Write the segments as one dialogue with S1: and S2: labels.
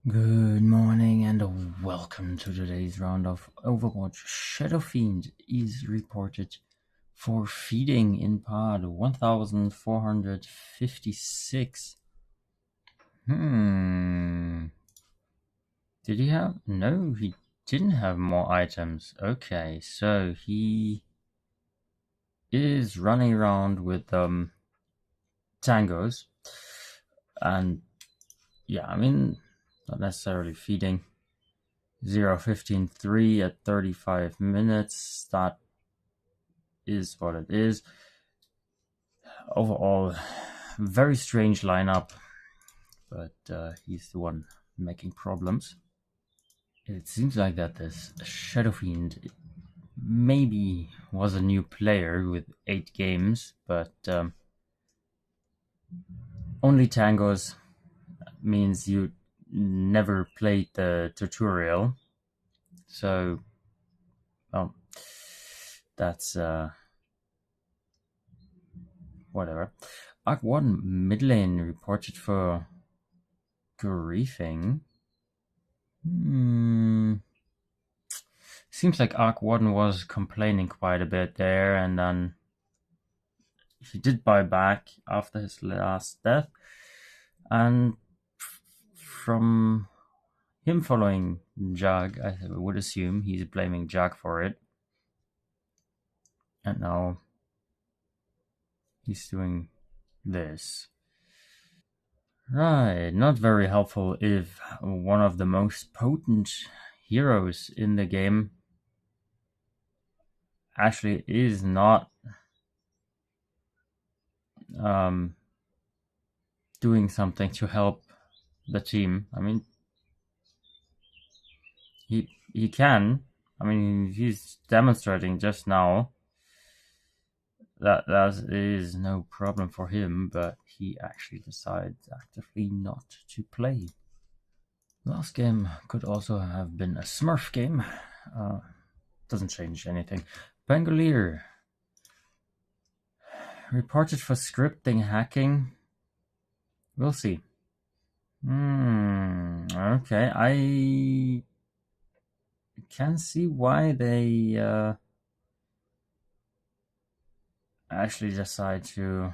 S1: Good morning and welcome to today's round of Overwatch. Shadow Fiend is reported for feeding in pod 1456. Did he have? No, he didn't have more items. Okay, so he is running around with tangos. And yeah, I mean, not necessarily feeding. 0.15.3 at 35 minutes. That is what it is. Overall, very strange lineup, but he's the one making problems. It seems like that this Shadow Fiend maybe was a new player with 8 games, but only tangos means you never played the tutorial. So, well, that's whatever. Arc 1 mid lane reported for griefing. Seems like Arc 1 was complaining quite a bit there, and then he did buy back after his last death. And from him following Jag, I would assume he's blaming Jag for it. And now he's doing this. Right, not very helpful if one of the most potent heroes in the game actually is not doing something to help the team. I mean, he can. I mean, he's demonstrating just now that is no problem for him, but he actually decides actively not to play. Last game could also have been a Smurf game. Doesn't change anything. Pangolier reported for scripting hacking. We'll see. Okay, I can see why they actually decide to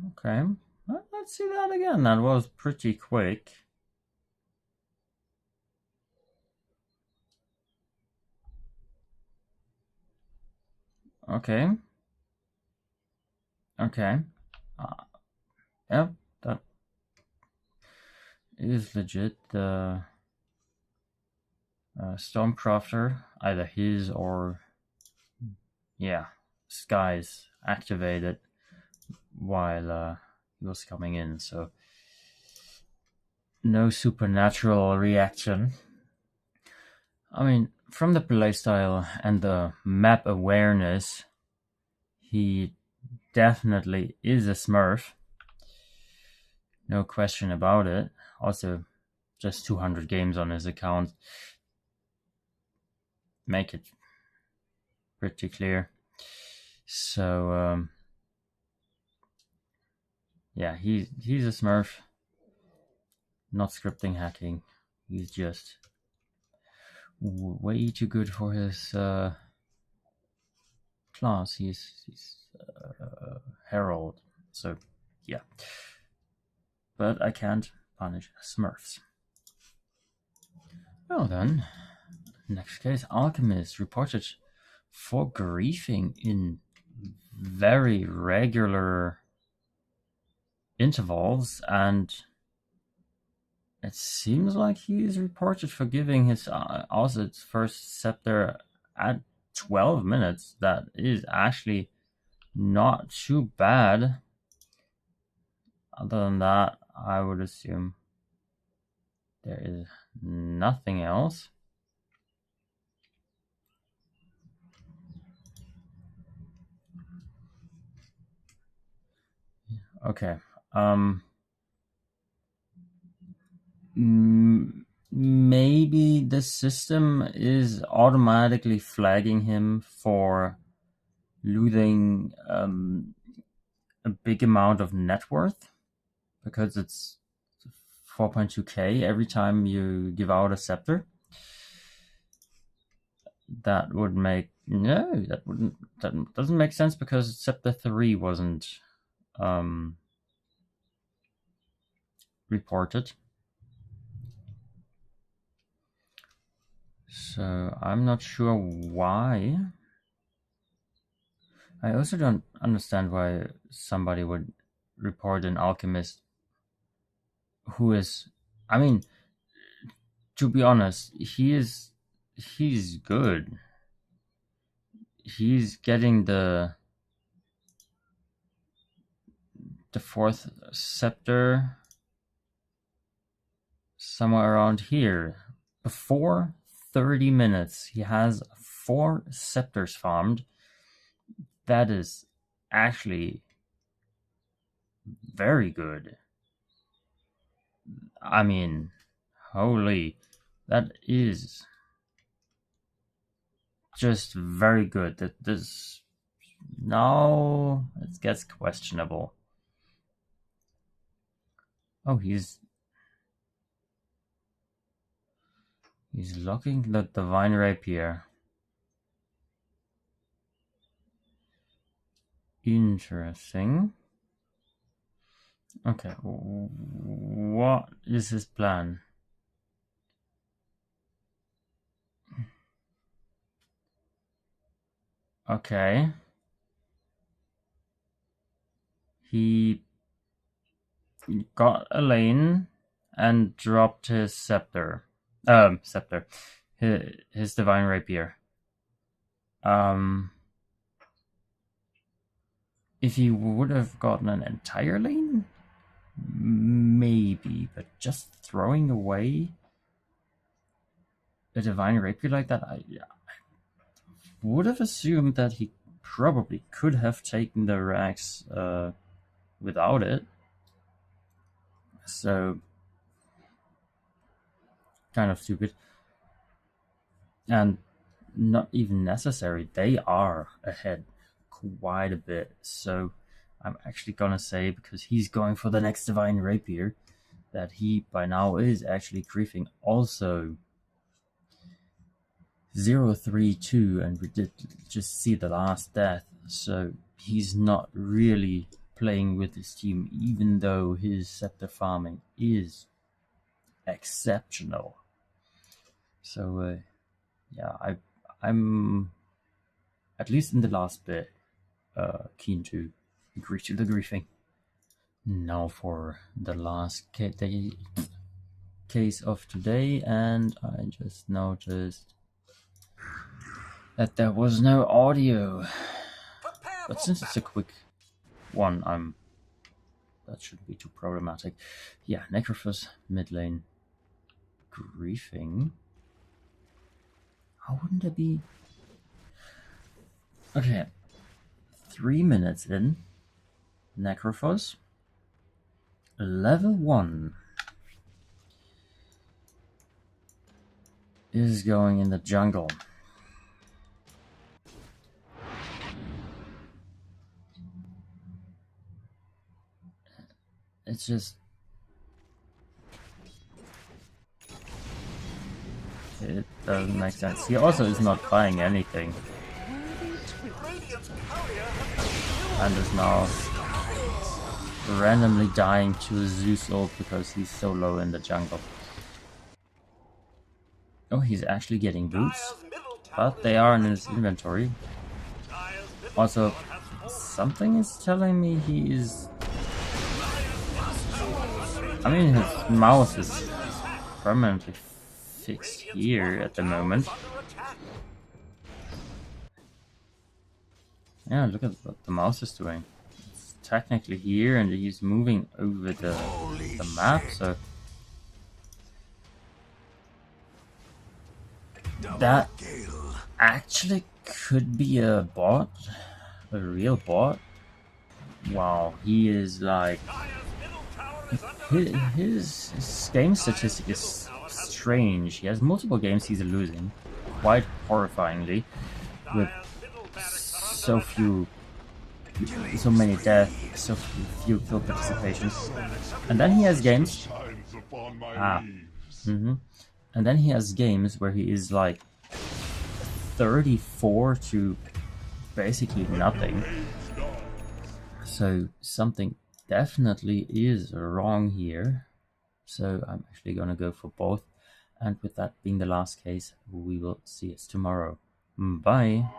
S1: okay. Let's see that again. That was pretty quick. Okay. Yeah, that is legit. The Stormcrafter, either his or Skies activated while he was coming in, so no supernatural reaction. I mean, from the playstyle and the map awareness, he definitely is a Smurf. No question about it. Also, just 200 games on his account make it pretty clear. So, yeah, he's a Smurf. Not scripting hacking. He's just way too good for his class. He's Herald. So, yeah. But I can't punish Smurfs. Well then, next case, Alchemist reported for griefing in very regular intervals, and it seems like he is reported for giving his Oz's first scepter at 12 minutes. That is actually not too bad. Other than that, I would assume there is nothing else. Okay. Maybe the system is automatically flagging him for losing a big amount of net worth because it's 4.2k every time you give out a scepter. That would make that doesn't make sense because scepter 3 wasn't reported. So I'm not sure why. I also don't understand why somebody would report an alchemist who is, I mean, to be honest, he's good. He's getting the fourth scepter somewhere around here. Before 30 minutes, he has 4 scepters farmed. That is actually very good. I mean, holy, that is just very good. That this now it gets questionable. Oh, he's locking the divine rapier. Interesting. Okay, what is his plan? Okay. He got a lane and dropped his scepter. His divine rapier. If he would have gotten an entire lane, maybe, but just throwing away a divine rapier like that, I would have assumed that he probably could have taken the rags without it. So, kind of stupid. And not even necessary. They are ahead quite a bit. So, I'm actually gonna say, because he's going for the next divine rapier, that he by now is actually griefing also 0-3-2, and we did just see the last death, so he's not really playing with his team, even though his scepter farming is exceptional. So yeah, I'm at least in the last bit keen to agree to the griefing. Now for the last case of today, and I just noticed that there was no audio. But since it's a quick one, that shouldn't be too problematic. Yeah, Necrophos mid lane griefing. How wouldn't it be? Okay, 3 minutes in. Necrophos level 1 is going in the jungle. It's just it doesn't make sense. He also is not buying anything and is now randomly dying to a Zeus ult because he's so low in the jungle. Oh, he's actually getting boots, but they are in his inventory. Also, something is telling me he is... I mean, his mouse is permanently fixed here at the moment. Yeah, look at what the mouse is doing. It's technically here and he's moving over the map, so... That actually could be a bot, a real bot. Wow, he is like... His game statistic is strange. He has multiple games he's losing, quite horrifyingly, with so many deaths, so few kill participations. And then he has games. And then he has games where he is like 34 to basically nothing. So something definitely is wrong here. So I'm actually gonna go for both. And with that being the last case, we will see us tomorrow. Bye.